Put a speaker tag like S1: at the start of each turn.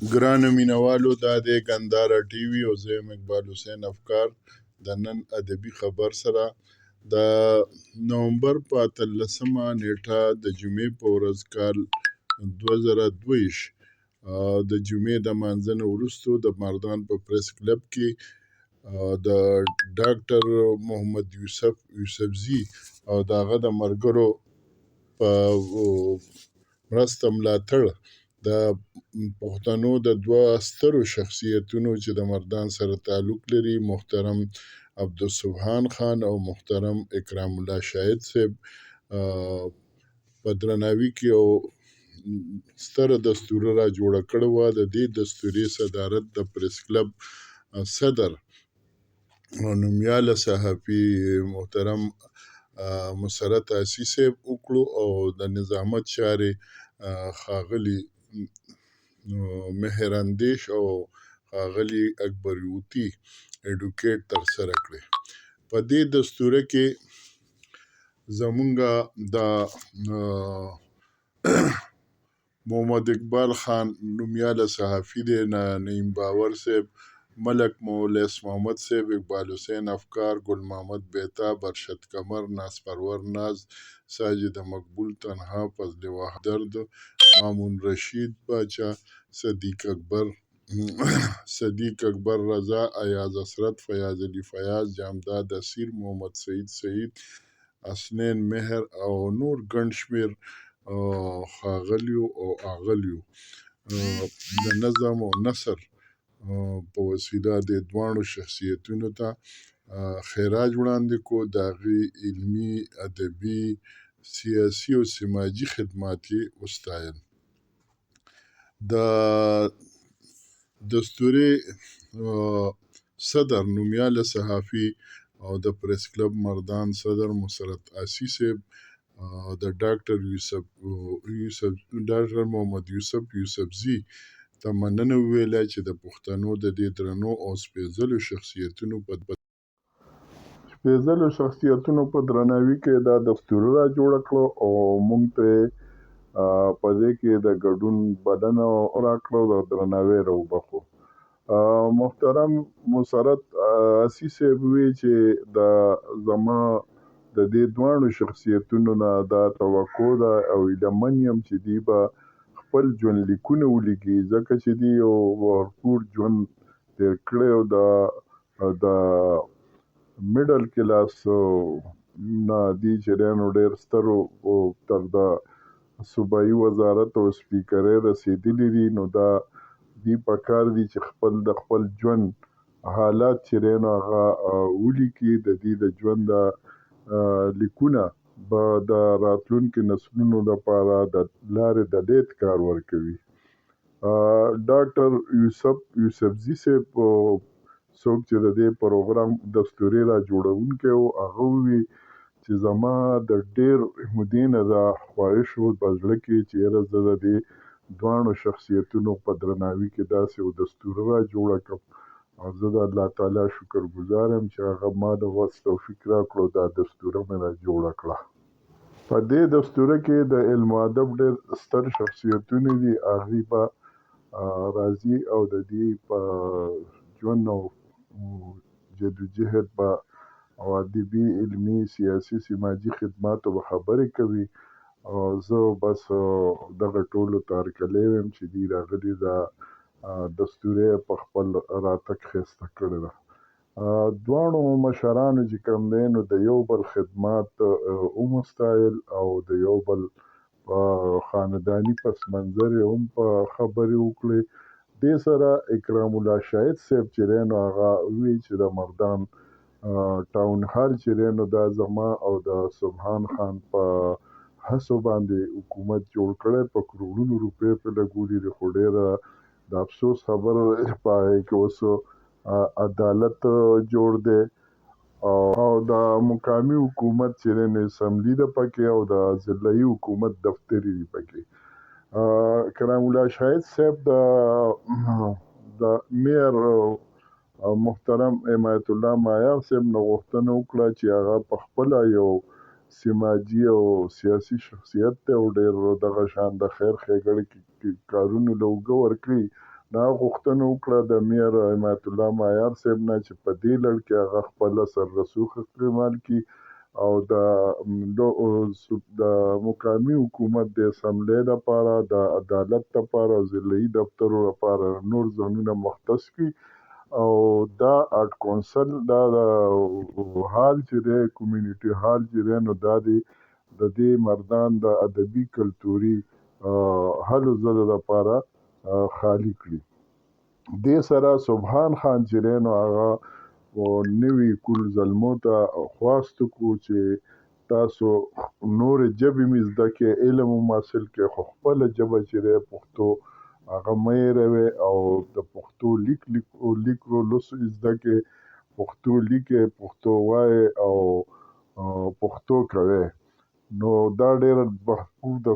S1: ګرانو مینوالو دا دی ګندهارا ټي وي او زه یم اقبال حسین افکار د نن ادبي خبر سره د نومبر په 18مه نیټه د جمعې په ورځ کال 2022 د جمعې د مانځه نه وروستو د مردان په پریس کلب کې د ډاکټر محمد یوسفزي او د هغه د ملګرو په مرسته ملاتړ د پښتنو د دوه سترو شخصیتونو چې د مردان سره تعلق لري، محترم عبدالسبحان خان او محترم اکرام الله شاهد صاحب په درناوي کې او ستره دستوره را جوړه کړې وه. د دې دستورې صدارت د پریس کلب صدر نومیاله صحافي محترم مسرت آسی صاحب وکړو او د نظامت چارې ښاغلي مهر اندیش او ښاغلي اکبر یوتی ایډوکیټ ترسره کړې. په دې دستوره کې زمونږه د محمد اقبال خان نومیاله صحافي دی، نعیم باور صاحب، ملک مولیس محمد صاحب، اقبال حسین افکار، گل محمد بیتاب، ارشد قمر، ناز پرور ناز، ساجد مقبول تنها، فضل وحدرد، مامون رشید باچا، صدیق اکبر رضا، ایاز اسرت، فیاض علی فیاض، جامداد اسیر، محمد سعید، حسنین مهر او نور ګڼ شمېر ښاغلیو او اغلیو د نظم او نثر په وسیله د دواړو شخصیتونو ته خراج وړاندې کو. د هغې علمي، ادبي، سیاسي او سماجي خدمات یې وستایل. د دستورې صدر نومیاله صحافي او د پریس کلب مردان صدر مسرت آسی صاحب د ډاکټر محمد یوسفزي ته مننه وویله چې د پښتنو د دې درنو او سپېڅلو شخصیتونو په درناوي کې دا دستوره را جوړه کړه او موږ ته په دې کې د ګډون بلنه راکړه او د درناوی راوبخو. محترم مسرت آسی صاحب وی چې زما د دې دواړو شخصیتونو نه دا توقع ده او هیله من یم چې دوی به خپل ژوند لیکونه ولیکي، ځکه چې دوی یو بھرپور ژوند تیر کړی او د میډل کلاس نه دي چې ډېر سترو تر د صوبایي وزارت او سپیکرۍ رسېدلي دي. نو دا دوی پکار دي چې د خپل ژوند حالات چې دی نو هغه ولیکي. د دې د ژوند لیکونه به د راتلونکي نسلونو لپاره د لارې د لید کار ورکوي. ډاکټر یوسفزي صاحب څوک چې د دې پروګرام دستورې را جوړونکی و، هغه ووي چې زما د ډېر مودې نه دا خواهش و په زړه کې چې یاره زه د دې دواړو شخصیتونو په درناوي کې داسې یو دستوره را جوړه کړم او زه د الله تعالی شکرګزار یم چې هغه ما د وس توفیق راکړو دا دستوره مې را جوړه کړه. په دې دستوره کې د علم او ادب ډېر ستر شخصیتونه دي، هغوی به راځي او د دې په ژوند او جدوجهد به او ادبي، علمي، سیاسي، سماجي خدماتو به خبرې کوي. او زه بس دغه ټولو ته هرکلی وایم چې دوی راغلي دا دستوره په خپل راتګ ښایسته کړې ده. دواړو مشرانو چې کوم دی نو د یو بل خدمات ومستایل او د یو بل خانداني پس منظر یې هم په خبرې وکړې. دې سره اکرام الله شاهد صاحب چې دی نو هغه وی چې د مردان ټاون هال چې دی نو دا زما او د سبحان خان په هڅو باندې حکومت جوړ کړی، په کروڑونو روپۍ پرې لګولي دي، خو ډېره د افسوس خبره ده چې په هغې کې اوس عدالت جوړ دی او د مقامي حکومت چې دی نو اسمبلي ده پکې او د ضلعي حکومت دفترې دي پکې. کرام الله شاهد صاحب د میر محترم حمایت الله مایار صاحب نه غوښتنه وکړه چې هغه په خپله یو سماجي او سیاسي شخصیت دی او ډېر دغه شان د خیر ښېګړې کارونو له اوږه ورکوي، دا غوښتنه وکړه د میر حمایت الله معیار صاحب نه چې په دې لړ کې هغه خپله سررسوخ استعمال کړي او د مقامي حکومت د اسمبلۍ دپاره، د عدالت دپاره او ضلعي دفترو لپاره نور ځایونه مختص کړي. او دا آرټ کونسل دا د هال چې دی، کمیونټي هال چې دی، نو دا د دې مردان د ادبي کلتوري هلو ځلو لپاره خالي کړي. دې سره سبحان خان چې دی نو هغه نوي کول زلمو ته خواست وکړو چې تاسو نورې ژبې مې زده کړئ، علم هم حاصل کړئ، خو خپله ژبه چې دی پښتو هغه مه هېروئ او د پښتو لیک لوست زده کړئ، پښتو لیکئ، پښتو وایئ او پښتو کوئ. نو دا ډېره محبوب